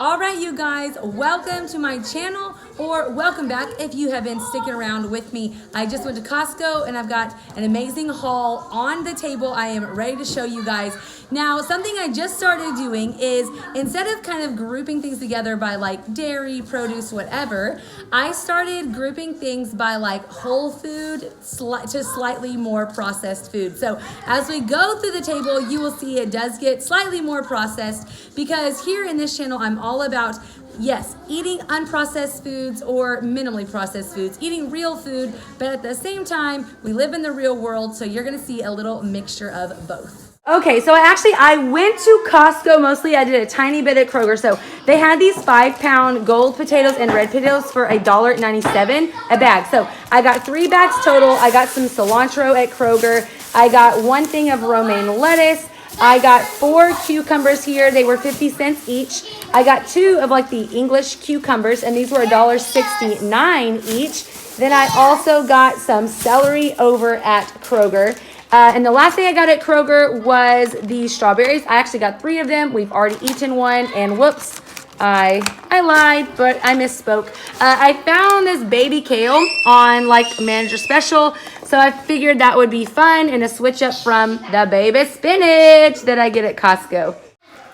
All right, you guys, welcome to my channel, or welcome back if you have been sticking around with me. I just went to Costco and I've got an amazing haul on the table. I am ready to show you guys. Now, something I just started doing is instead of kind of grouping things together by like dairy, produce, whatever, I started grouping things by like whole food to slightly more processed food. So as we go through the table, you will see it does get slightly more processed because here in this channel, I'm all about, yes, eating unprocessed foods or minimally processed foods, eating real food, but at the same time, we live in the real world, so you're gonna see a little mixture of both. Okay, so I went to Costco mostly. I did a tiny bit at Kroger. So they had these 5-pound gold potatoes and red potatoes for $1.97 a bag. So I got 3 bags total. I got some cilantro at Kroger. I got 1 thing of romaine lettuce. I got 4 cucumbers here. They were 50 cents each. I got 2 of like the English cucumbers, and these were $1.69 each. Then I also got some celery over at Kroger. And the last thing I got at Kroger was the strawberries. I actually got 3 of them. We've already eaten 1, and whoops, I lied, but I misspoke. I found this baby kale on like Manager Special, so I figured that would be fun and a switch up from the baby spinach that I get at Costco.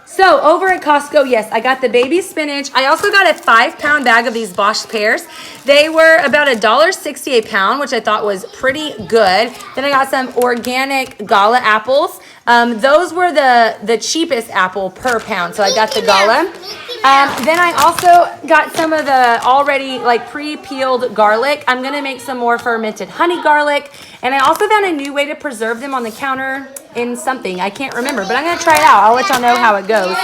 So over at Costco, yes, I got the baby spinach. I also got a 5-pound bag of these Bosch pears. They were about $1.60 a pound, which I thought was pretty good. Then I got some organic Gala apples. Those were the cheapest apple per pound, so I got the Gala. Then I also got some of the already like pre-peeled garlic. I'm gonna make some more fermented honey garlic. And I also found a new way to preserve them on the counter in something. I can't remember, but I'm gonna try it out. I'll let y'all know how it goes.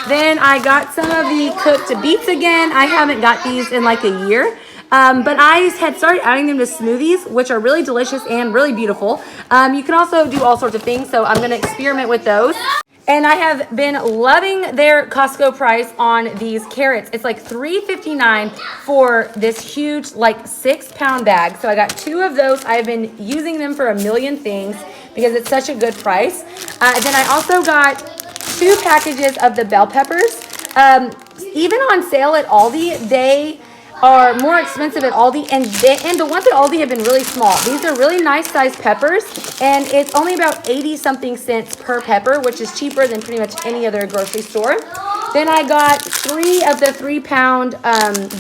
Then I got some of the cooked beets again. I haven't got these in like a year. But I had started adding them to smoothies, which are really delicious and really beautiful. You can also do all sorts of things, so I'm gonna experiment with those. And I have been loving their Costco price on these carrots. It's like $3.59 for this huge, like 6-pound bag. So I got 2 of those. I've been using them for a million things because it's such a good price. Then I also got 2 packages of the bell peppers. Even on sale at Aldi, they are more expensive at Aldi, and the ones at Aldi have been really small. These are really nice sized peppers, and it's only about 80-something cents per pepper, which is cheaper than pretty much any other grocery store. Then I got 3 of the 3-pound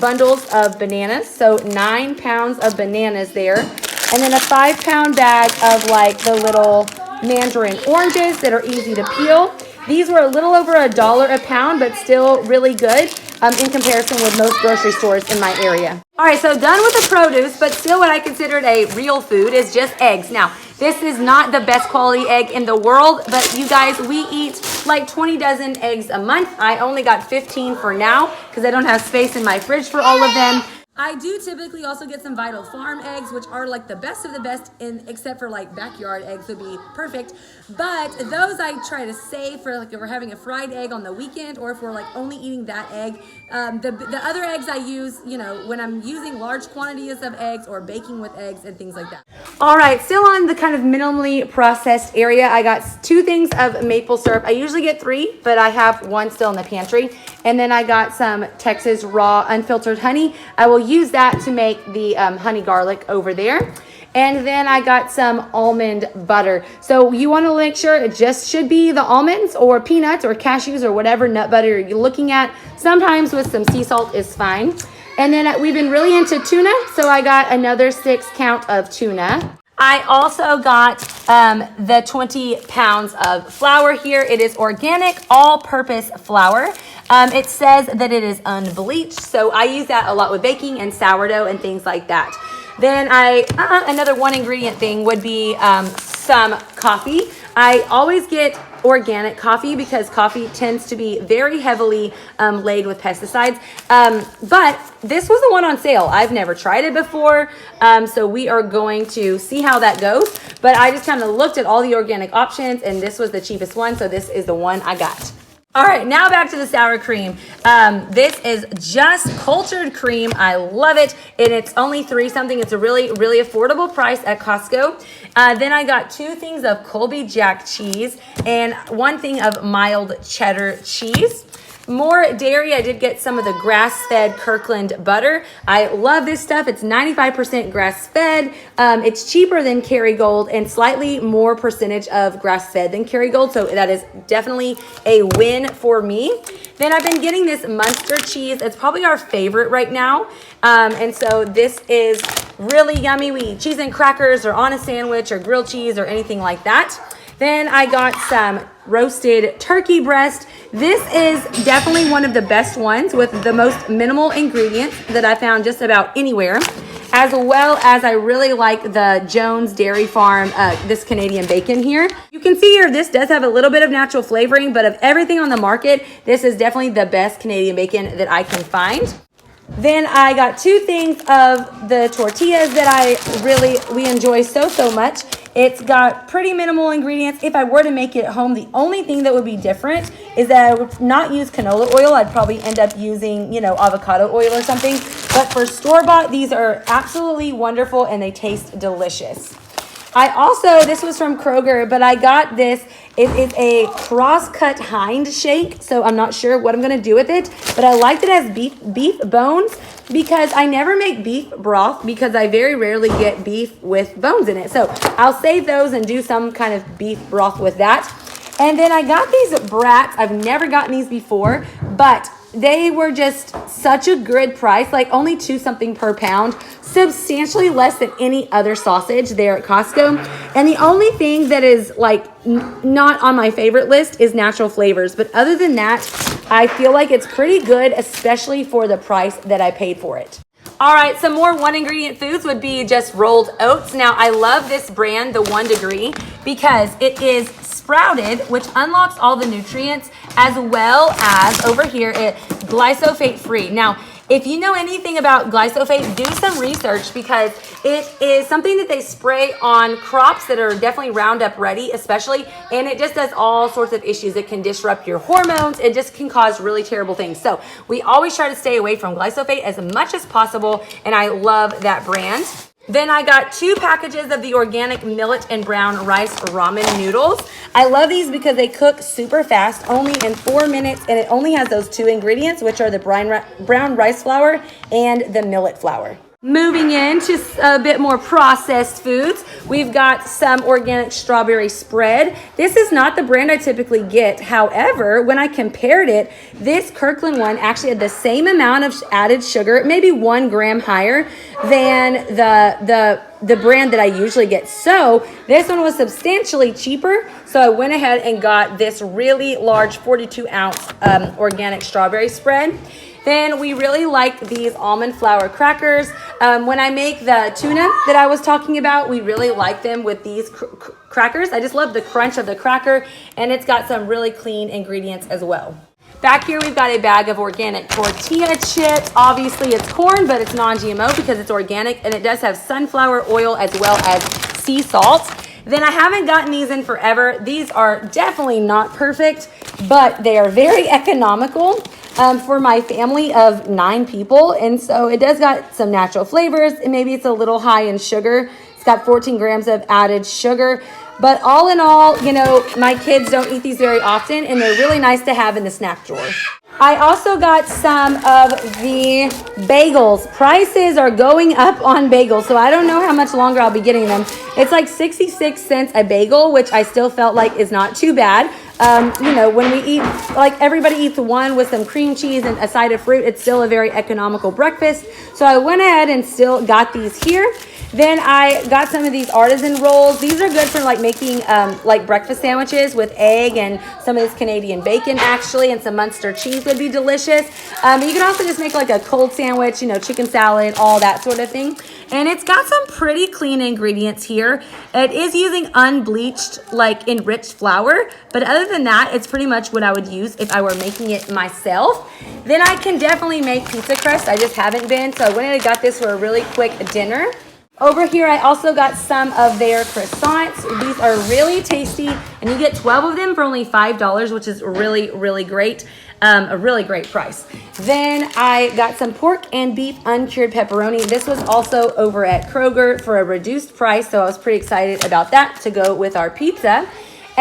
bundles of bananas, so 9 pounds of bananas there, and then a 5-pound bag of like the little mandarin oranges that are easy to peel. These were a little over $1 a pound, but still really good in comparison with most grocery stores in my area. All right, so done with the produce, but still what I considered a real food is just eggs. Now, this is not the best quality egg in the world, but you guys, we eat like 20 dozen eggs a month. I only got 15 for now because I don't have space in my fridge for all of them. I do typically also get some Vital Farm eggs, which are like the best of the best, except for like backyard eggs would be perfect. But those I try to save for like if we're having a fried egg on the weekend, or if we're like only eating that egg. The other eggs I use, you know, when I'm using large quantities of eggs or baking with eggs and things like that. All right, still on the kind of minimally processed area, I got 2 things of maple syrup. I usually get 3, but I have 1 still in the pantry. And then I got some Texas raw unfiltered honey. I will use that to make the honey garlic over there. And then I got some almond butter. So you want to make sure it just should be the almonds or peanuts or cashews or whatever nut butter you're looking at. Sometimes with some sea salt is fine. And then we've been really into tuna, so I got another 6 count of tuna. I also got the 20 pounds of flour here. It is organic, all-purpose flour. It says that it is unbleached, so I use that a lot with baking and sourdough and things like that. Then another 1 ingredient thing would be some coffee. I always get organic coffee because coffee tends to be very heavily laden with pesticides. But this was the one on sale. I've never tried it before, so we are going to see how that goes. But I just kind of looked at all the organic options, and this was the cheapest one, so this is the one I got. All right, now back to the sour cream. This is just cultured cream. I love it. And it's only $3 something. It's a really, really affordable price at Costco. Then I got 2 things of Colby Jack cheese and 1 thing of mild cheddar cheese. More dairy, I did get some of the grass-fed Kirkland butter. I love this stuff. It's 95% grass-fed. It's cheaper than Kerrygold and slightly more percentage of grass-fed than Kerrygold. So that is definitely a win for me. Then I've been getting this Munster cheese. It's probably our favorite right now. And so this is really yummy. We eat cheese and crackers or on a sandwich or grilled cheese or anything like that. Then I got some roasted turkey breast. This is definitely one of the best ones with the most minimal ingredients that I found just about anywhere. As well as I really like the Jones Dairy Farm, this Canadian bacon here. You can see here, this does have a little bit of natural flavoring, but of everything on the market, this is definitely the best Canadian bacon that I can find. Then I got 2 things of the tortillas that we enjoy so much. It's got pretty minimal ingredients. If I were to make it at home, the only thing that would be different is that I would not use canola oil. I'd probably end up using, avocado oil or something. But for store-bought, these are absolutely wonderful and they taste delicious. This was from Kroger, but I got this. It is a cross-cut hind shake, so I'm not sure what I'm going to do with it, but I liked it as beef bones because I never make beef broth because I very rarely get beef with bones in it. So I'll save those and do some kind of beef broth with that. And then I got these Brats. I've never gotten these before, but they were just such a good price, like only $2 something per pound, substantially less than any other sausage there at Costco. And the only thing that is not on my favorite list is natural flavors. But other than that, I feel like it's pretty good, especially for the price that I paid for it. All right, some more 1 ingredient foods would be just rolled oats. Now, I love this brand, the 1 Degree, because it is sprouted, which unlocks all the nutrients, as well as over here, glyphosate free. Now, if you know anything about glyphosate, do some research because it is something that they spray on crops that are definitely Roundup ready, especially, and it just does all sorts of issues. It can disrupt your hormones. It just can cause really terrible things. So we always try to stay away from glyphosate as much as possible, and I love that brand. Then I got 2 packages of the organic millet and brown rice ramen noodles. I love these because they cook super fast, only in 4 minutes, and it only has those 2 ingredients, which are the brown rice flour and the millet flour. Moving into a bit more processed foods, we've got some organic strawberry spread. This is not the brand I typically get. However, when I compared it, this Kirkland one actually had the same amount of added sugar, maybe 1 gram higher than the brand that I usually get. So this one was substantially cheaper. So I went ahead and got this really large 42-ounce organic strawberry spread. Then we really like these almond flour crackers. When I make the tuna that I was talking about, we really like them with these crackers. I just love the crunch of the cracker, and it's got some really clean ingredients as well. Back here, we've got a bag of organic tortilla chips. Obviously, it's corn, but it's non-GMO because it's organic, and it does have sunflower oil as well as sea salt. Then I haven't gotten these in forever. These are definitely not perfect, but they are very economical for my family of 9 people. And so it does got some natural flavors, and maybe it's a little high in sugar. It's got 14 grams of added sugar. But all in all, my kids don't eat these very often, and they're really nice to have in the snack drawer. I also got some of the bagels. Prices are going up on bagels, so I don't know how much longer I'll be getting them. It's like 66 cents a bagel, which I still felt like is not too bad. When we eat, like everybody eats one with some cream cheese and a side of fruit, it's still a very economical breakfast. So I went ahead and still got these here. Then I got some of these Artisan Rolls. These are good for making breakfast sandwiches with egg and some of this Canadian bacon actually, and some Munster cheese would be delicious. But you can also just make a cold sandwich, chicken salad, all that sort of thing. And it's got some pretty clean ingredients here. It is using unbleached, enriched flour. But other than that, it's pretty much what I would use if I were making it myself. Then I can definitely make pizza crust. I just haven't been. So I went and got this for a really quick dinner. Over here, I also got some of their croissants. These are really tasty, and you get 12 of them for only $5, which is really, really great. A really great price. Then I got some pork and beef uncured pepperoni. This was also over at Kroger for a reduced price, so I was pretty excited about that to go with our pizza.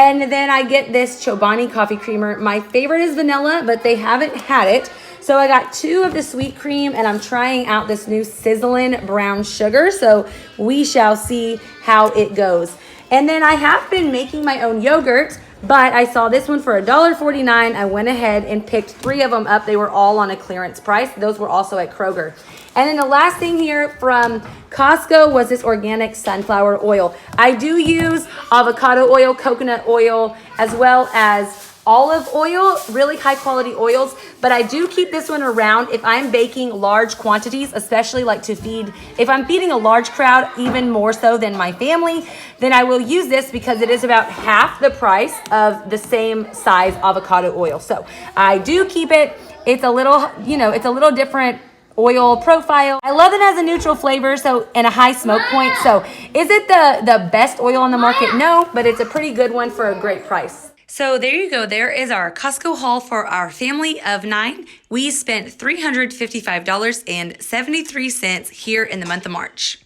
And then I get this Chobani coffee creamer. My favorite is vanilla, but they haven't had it. So I got 2 of the sweet cream, and I'm trying out this new sizzling brown sugar. So we shall see how it goes. And then I have been making my own yogurt, but I saw this one for $1.49. I went ahead and picked 3 of them up. They were all on a clearance price. Those were also at Kroger. And then the last thing here from Costco was this organic sunflower oil. I do use avocado oil, coconut oil, as well as olive oil, really high quality oils, but I do keep this one around if I'm baking large quantities, especially like to feed, if I'm feeding a large crowd, even more so than my family, then I will use this because it is about half the price of the same size avocado oil. So I do keep it. It's a little, it's a little different oil profile. I love it as a neutral flavor, so, and a high smoke point. So is it the best oil on the market? No, but it's a pretty good one for a great price. So there you go. There is our Costco haul for our family of 9. We spent $355.73 here in the month of March.